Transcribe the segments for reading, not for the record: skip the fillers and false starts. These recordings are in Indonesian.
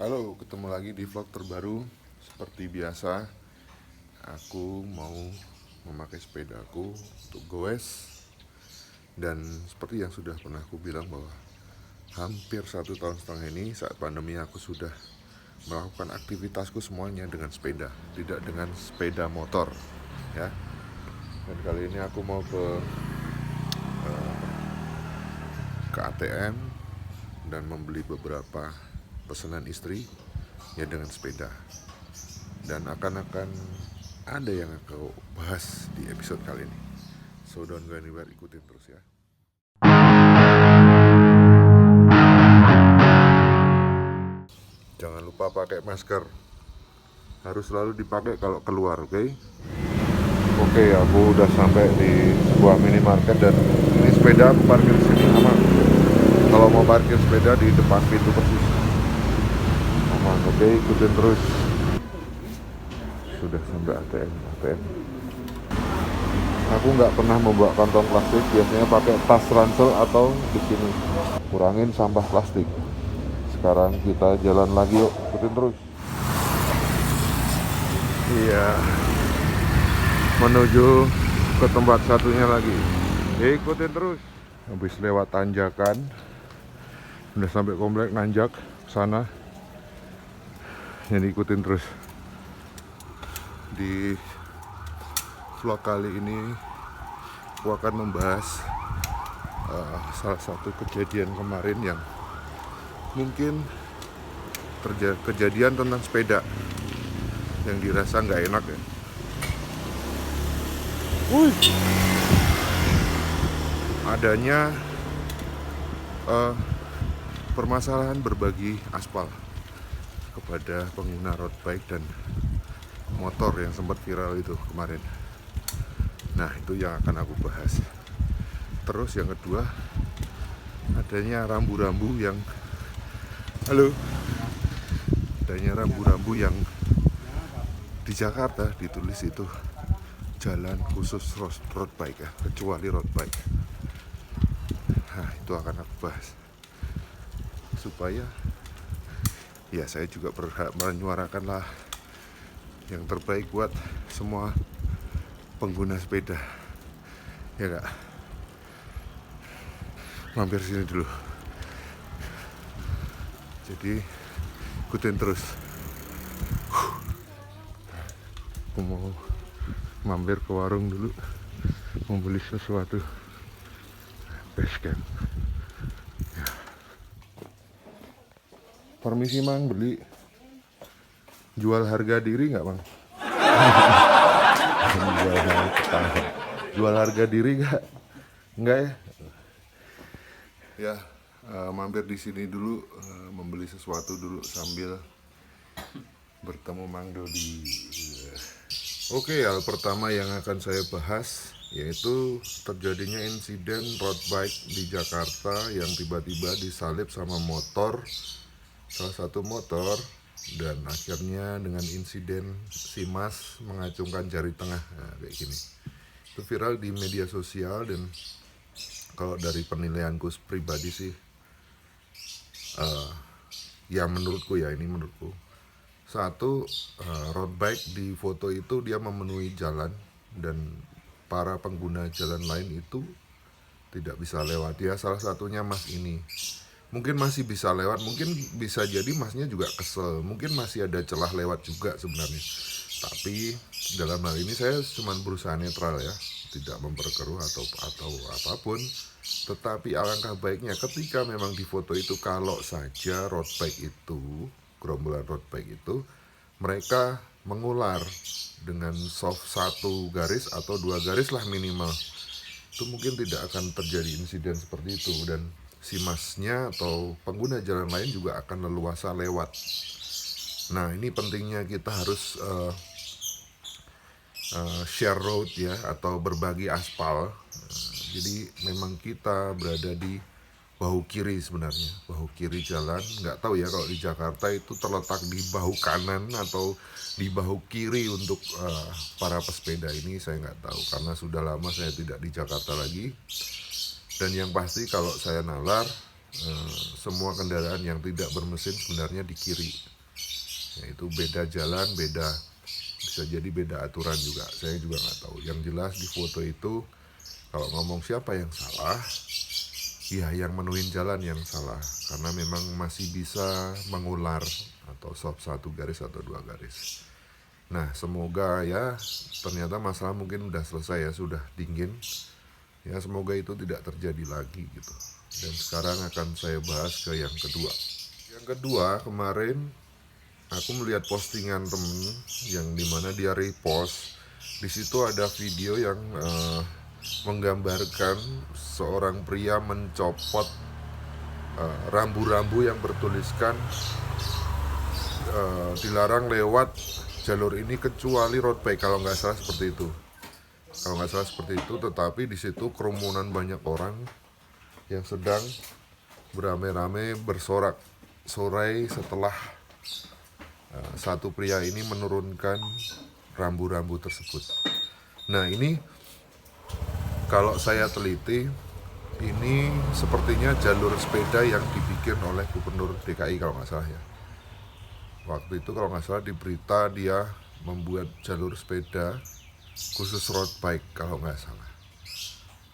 Halo, ketemu lagi di vlog terbaru. Seperti biasa, aku mau memakai sepedaku untuk goes. Dan seperti yang sudah pernah aku bilang bahwa hampir 1,5 tahun ini saat pandemi aku sudah melakukan aktivitasku semuanya dengan sepeda, tidak dengan sepeda motor, ya. Dan kali ini aku mau ke ATM dan membeli beberapa pesanan istri ya dengan sepeda. Dan akan ada yang aku bahas di episode kali ini. So don't go anywhere, ikutin terus ya. Jangan lupa pakai masker. Harus selalu dipakai kalau keluar, oke? Oke, aku udah sampai di sebuah minimarket dan ini sepeda aku parkir di sini aman. Kalau mau parkir sepeda di depan pintu persis. Aman, oke? Ikutin terus. Sudah sampai ATM. Aku nggak pernah membawa kantong plastik, biasanya pakai tas ransel atau di sini. Kurangin sampah plastik. Sekarang kita jalan lagi yuk, ikutin terus. Iya, menuju ke tempat satunya lagi. Ikutin terus. Habis lewat tanjakan, udah sampai komplek nanjak sana. Jadi ikutin terus. Di vlog kali ini aku akan membahas salah satu kejadian kemarin yang mungkin kejadian tentang sepeda yang dirasa nggak enak ya. Adanya permasalahan berbagi aspal kepada pengguna road bike dan motor yang sempat viral itu kemarin. Nah, itu yang akan aku bahas. Terus yang kedua, adanya rambu-rambu yang di Jakarta ditulis itu jalan khusus road bike ya, kecuali road bike. Nah, itu akan aku bahas supaya ya saya juga berhak menyuarakan lah yang terbaik buat semua pengguna sepeda, ya gak? Mampir sini dulu. Jadi ikutin terus. Aku mau mampir ke warung dulu, membeli sesuatu. Basecamp. Ya. Permisi Mang, beli jual harga diri nggak Bang? Jual harga diri nggak? Nggak ya? Ya, mampir di sini dulu, membeli sesuatu dulu sambil bertemu Mang Dodi. Oke, hal pertama yang akan saya bahas yaitu terjadinya insiden road bike di Jakarta yang tiba-tiba disalip sama salah satu motor, dan akhirnya dengan insiden si Mas mengacungkan jari tengah, nah, kayak gini. Itu viral di media sosial dan kalau dari penilaianku pribadi sih, ya menurutku satu, road bike di foto itu dia memenuhi jalan dan para pengguna jalan lain itu tidak bisa lewat. Ya salah satunya Mas ini mungkin masih bisa lewat, mungkin bisa jadi Masnya juga kesel, mungkin masih ada celah lewat juga sebenarnya. Tapi dalam hal ini saya cuma berusaha netral ya, tidak memperkeruh atau apapun. Tetapi alangkah baiknya ketika memang di foto itu, kalau saja road bike itu, gerombolan road bike itu, mereka mengular dengan soft 1 garis atau 2 garis lah minimal, itu mungkin tidak akan terjadi insiden seperti itu dan si Masnya atau pengguna jalan lain juga akan leluasa lewat. Nah, ini pentingnya kita harus share road ya, atau berbagi aspal. Jadi memang kita berada di bahu kiri sebenarnya, bahu kiri jalan. Nggak tahu ya kalau di Jakarta itu terletak di bahu kanan atau di bahu kiri untuk para pesepeda ini, saya nggak tahu karena sudah lama saya tidak di Jakarta lagi. Dan yang pasti kalau saya nalar, semua kendaraan yang tidak bermesin sebenarnya di kiri. Yaitu beda jalan, bisa jadi beda aturan juga. Saya juga nggak tahu. Yang jelas di foto itu kalau ngomong siapa yang salah, ya yang menuin jalan yang salah, karena memang masih bisa mengular atau stop 1 garis atau 2 garis. Nah, semoga ya ternyata masalah mungkin udah selesai ya, sudah dingin. Ya semoga itu tidak terjadi lagi gitu. Dan sekarang akan saya bahas ke yang kedua. Yang kedua, kemarin aku melihat postingan temen yang dimana dia repost. Di situ ada video yang menggambarkan seorang pria mencopot rambu-rambu yang bertuliskan dilarang lewat jalur ini kecuali road bike, kalau nggak salah seperti itu. Tetapi di situ kerumunan banyak orang yang sedang beramai-ramai bersorak-sorai setelah satu pria ini menurunkan rambu-rambu tersebut. Nah, ini kalau saya teliti, ini sepertinya jalur sepeda yang dibikin oleh Gubernur DKI kalau nggak salah ya. Waktu itu kalau nggak salah di berita dia membuat jalur sepeda khusus road bike kalau nggak salah.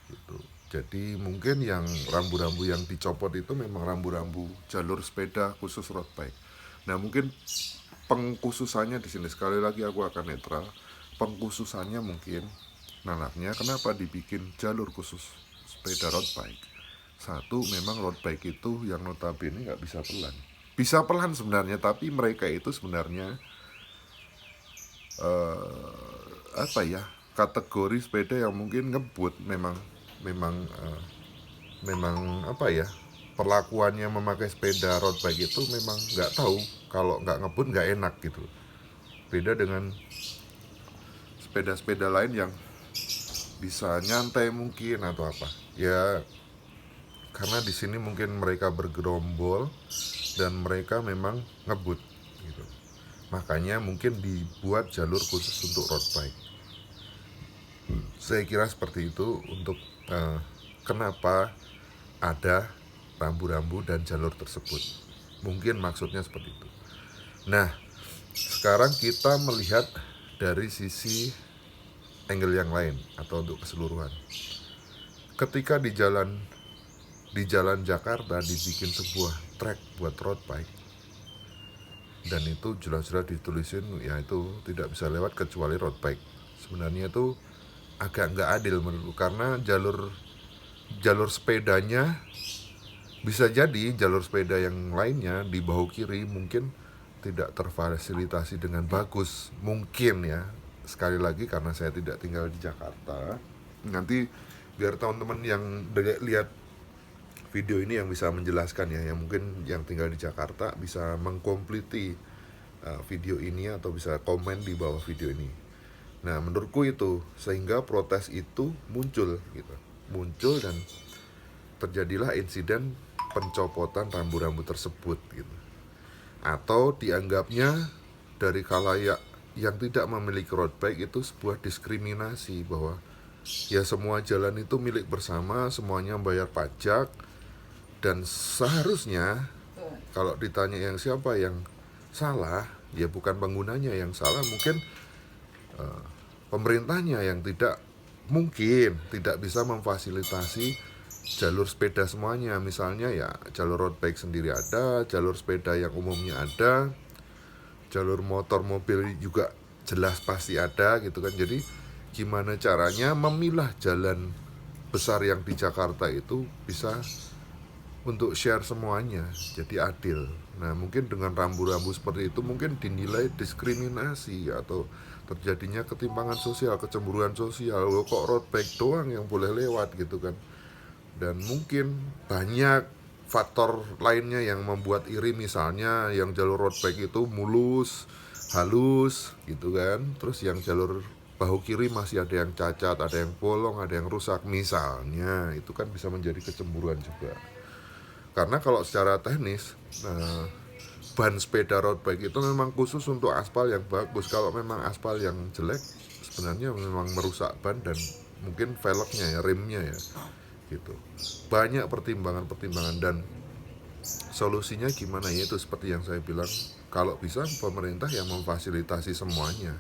Gitu. Jadi mungkin yang rambu-rambu yang dicopot itu memang rambu-rambu jalur sepeda khusus road bike. Nah, mungkin pengkhususannya di sini, sekali lagi aku akan netral. Pengkhususannya mungkin nanaknya kenapa dibikin jalur khusus sepeda road bike. Satu, memang road bike itu yang notabene nggak bisa pelan. Bisa pelan sebenarnya, tapi mereka itu sebenarnya kategori sepeda yang mungkin ngebut, memang perlakuannya memakai sepeda road bike itu memang nggak tahu, kalau nggak ngebut nggak enak gitu. Beda dengan sepeda-sepeda lain yang bisa nyantai mungkin atau apa ya, karena di sini mungkin mereka bergerombol dan mereka memang ngebut gitu. Makanya mungkin dibuat jalur khusus untuk road bike. Saya kira seperti itu untuk kenapa ada rambu-rambu dan jalur tersebut. Mungkin maksudnya seperti itu. Nah, sekarang kita melihat dari sisi angle yang lain atau untuk keseluruhan. Ketika di jalan Jakarta dibikin sebuah track buat road bike, dan itu jelas-jelas ditulisin ya itu tidak bisa lewat kecuali road bike. Sebenarnya itu agak nggak adil menurutku, karena jalur sepedanya bisa jadi jalur sepeda yang lainnya di bahu kiri mungkin tidak terfasilitasi dengan bagus, mungkin ya. Sekali lagi karena saya tidak tinggal di Jakarta, nanti biar teman-teman yang lihat video ini yang bisa menjelaskan ya, yang mungkin yang tinggal di Jakarta bisa mengkompliti video ini atau bisa komen di bawah video ini. Nah, menurutku itu sehingga protes itu muncul dan terjadilah insiden pencopotan rambu-rambu tersebut gitu. Atau dianggapnya dari khalayak yang tidak memiliki road bike itu sebuah diskriminasi, bahwa ya semua jalan itu milik bersama, semuanya bayar pajak, dan seharusnya kalau ditanya yang siapa yang salah, ya bukan penggunanya yang salah, mungkin pemerintahnya yang tidak bisa memfasilitasi jalur sepeda semuanya. Misalnya ya jalur road bike sendiri ada, jalur sepeda yang umumnya ada, jalur motor mobil juga jelas pasti ada gitu kan. Jadi gimana caranya memilah jalan besar yang di Jakarta itu bisa untuk share semuanya jadi adil. Nah, mungkin dengan rambu-rambu seperti itu mungkin dinilai diskriminasi atau terjadinya ketimpangan sosial, kecemburuan sosial. Loh, kok road bike doang yang boleh lewat gitu kan. Dan mungkin banyak faktor lainnya yang membuat iri, misalnya yang jalur road bike itu mulus, halus gitu kan. Terus yang jalur bahu kiri masih ada yang cacat, ada yang bolong, ada yang rusak misalnya. Itu kan bisa menjadi kecemburuan juga. Karena kalau secara teknis ban sepeda road bike itu memang khusus untuk aspal yang bagus. Kalau memang aspal yang jelek sebenarnya memang merusak ban dan mungkin velgnya ya, rimnya ya gitu. Banyak pertimbangan dan solusinya gimana ya, itu seperti yang saya bilang, kalau bisa pemerintah yang memfasilitasi semuanya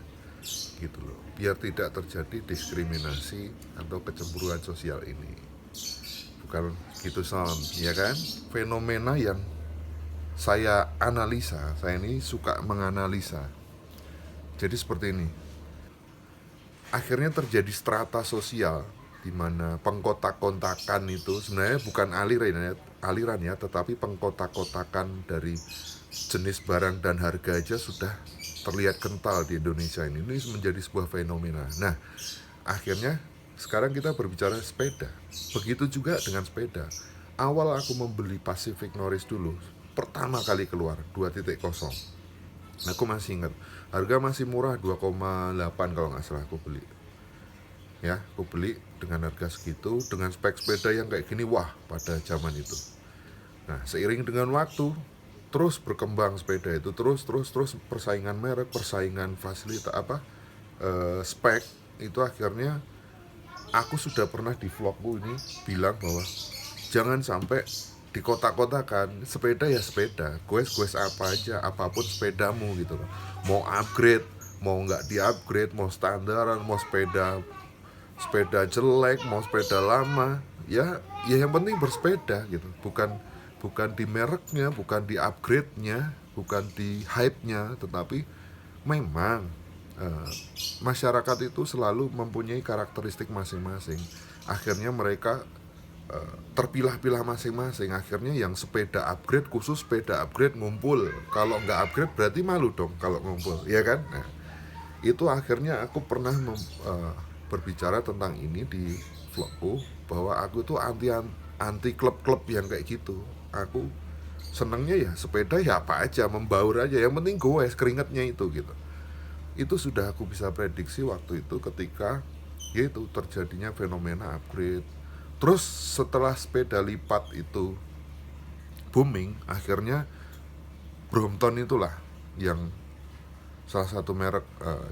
gitu loh, biar tidak terjadi diskriminasi atau kecemburuan sosial ini. Bukan gitu Son, ya kan? Fenomena yang saya analisa, saya ini suka menganalisa. Jadi seperti ini, akhirnya terjadi strata sosial di mana pengkotak-kotakan itu sebenarnya bukan aliran ya, tetapi pengkotak-kotakan dari jenis barang dan harga aja sudah terlihat kental di Indonesia ini. Ini menjadi sebuah fenomena. Nah, akhirnya sekarang kita berbicara sepeda. Begitu juga dengan sepeda. Awal aku membeli Pacific Norris dulu, pertama kali keluar 2.0. Aku masih ingat, harga masih murah, 2,8 kalau nggak salah aku beli. Ya, aku beli dengan harga segitu, dengan spek sepeda yang kayak gini, wah pada zaman itu. Nah, seiring dengan waktu, terus berkembang sepeda itu, terus persaingan merek, persaingan fasilitas spek itu, akhirnya aku sudah pernah di vlogku ini bilang bahwa jangan sampai di kota-kotakan. Sepeda ya sepeda, goes apa aja, apapun sepedamu gitu loh. Mau upgrade, mau nggak di upgrade, mau standaran, mau sepeda jelek, mau sepeda lama, ya yang penting bersepeda gitu. Bukan di mereknya, bukan di upgrade-nya, bukan di hype-nya, tetapi memang masyarakat itu selalu mempunyai karakteristik masing-masing. Akhirnya mereka terpilah-pilah masing-masing. Akhirnya yang sepeda upgrade, khusus sepeda upgrade ngumpul. Kalau nggak upgrade berarti malu dong kalau ngumpul, ya kan? Nah, itu akhirnya aku pernah berbicara tentang ini di vlogku, bahwa aku tuh anti klub-klub yang kayak gitu. Aku senengnya ya sepeda ya apa aja, membaur aja, yang penting goes keringetnya itu gitu. Itu sudah aku bisa prediksi waktu itu ketika yaitu terjadinya fenomena upgrade. Terus setelah sepeda lipat itu booming, akhirnya Brompton itulah yang salah satu merek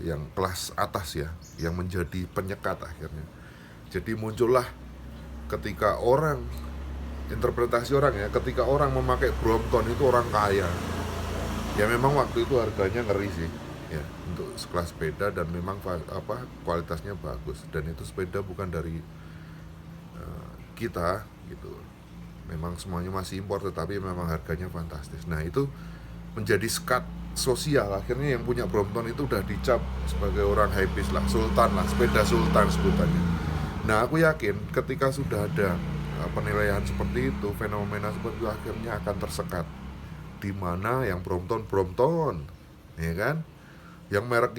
yang kelas atas ya, yang menjadi penyekat akhirnya. Jadi muncullah ketika orang, interpretasi orang ya, ketika orang memakai Brompton itu orang kaya. Ya memang waktu itu harganya ngeri sih ya untuk sekelas sepeda, dan memang kualitasnya bagus, dan itu sepeda bukan dari kita gitu. Memang semuanya masih impor, tetapi memang harganya fantastis. Nah, itu menjadi skat sosial. Akhirnya yang punya Brompton itu udah dicap sebagai orang hypebeast lah, sultan lah, sepeda sultan sebutannya. Nah, aku yakin ketika sudah ada penilaian seperti itu, fenomena seperti itu akhirnya akan tersekat. Di mana yang Brompton, ya kan? Yang merek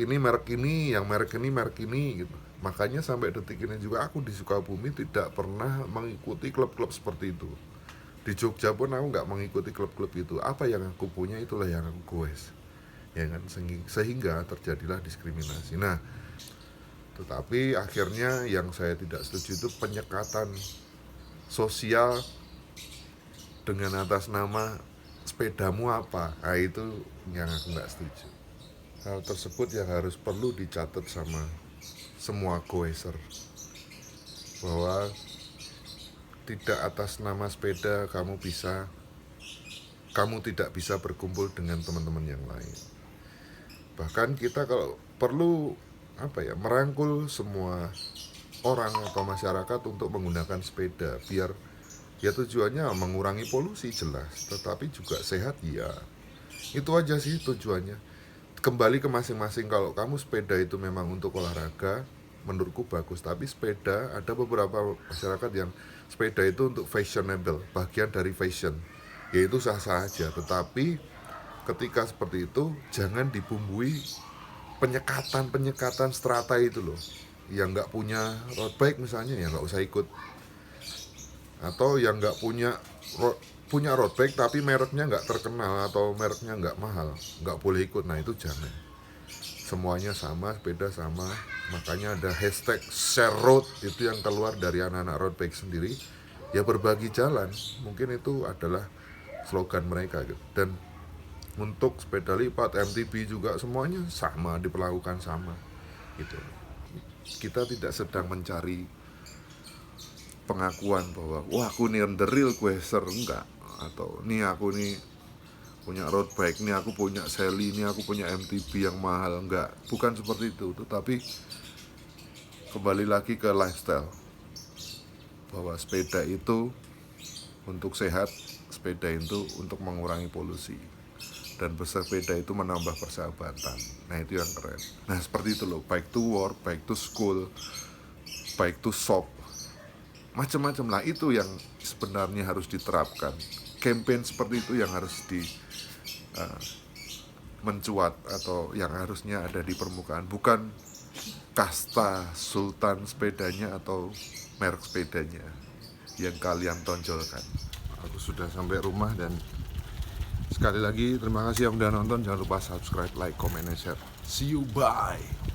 ini, yang merek ini gitu. Makanya sampai detik ini juga aku di Sukabumi tidak pernah mengikuti klub-klub seperti itu. Di Jogja pun aku nggak mengikuti klub-klub itu. Apa yang aku punya itulah yang aku goes, ya kan? Sehingga terjadilah diskriminasi. Nah, tetapi akhirnya yang saya tidak setuju itu penyekatan sosial dengan atas nama sepedamu apa. Nah, itu yang aku nggak setuju. Hal tersebut yang harus perlu dicatat sama semua goeser, bahwa tidak atas nama sepeda kamu tidak bisa berkumpul dengan teman-teman yang lain. Bahkan kita kalau perlu merangkul semua orang atau masyarakat untuk menggunakan sepeda, biar ya tujuannya mengurangi polusi jelas, tetapi juga sehat ya. Itu aja sih tujuannya. Kembali ke masing-masing. Kalau kamu sepeda itu memang untuk olahraga, menurutku bagus. Tapi sepeda, ada beberapa masyarakat yang sepeda itu untuk fashionable, bagian dari fashion, yaitu sah-sah aja. Tetapi ketika seperti itu, jangan dibumbui penyekatan strata itu loh. Yang nggak punya road bike misalnya ya nggak usah ikut. Atau yang nggak punya road bike tapi mereknya nggak terkenal atau mereknya nggak mahal, nggak boleh ikut. Nah, itu jangan. Semuanya sama, sepeda sama. Makanya ada hashtag share road itu yang keluar dari anak-anak road bike sendiri, ya berbagi jalan. Mungkin itu adalah slogan mereka gitu. Dan untuk sepeda lipat, MTB juga semuanya sama, diperlakukan sama gitu. Kita tidak sedang mencari pengakuan bahwa wah aku nih the real quester, enggak. atau nih aku nih punya road bike, nih aku punya Sally, nih aku punya MTB yang mahal. Enggak, bukan seperti itu. Tetapi kembali lagi ke lifestyle, bahwa sepeda itu untuk sehat, sepeda itu untuk mengurangi polusi, dan bersepeda itu menambah persahabatan. Nah itu yang keren. Nah seperti itu loh, bike to work, bike to school, bike to shop, macam-macam lah. Itu yang sebenarnya harus diterapkan. Campaign seperti itu yang harus mencuat, atau yang harusnya ada di permukaan, bukan kasta sultan sepedanya atau merek sepedanya yang kalian tonjolkan. Aku sudah sampai rumah, dan sekali lagi terima kasih yang udah nonton. Jangan lupa subscribe, like, comment, and share. See you, bye.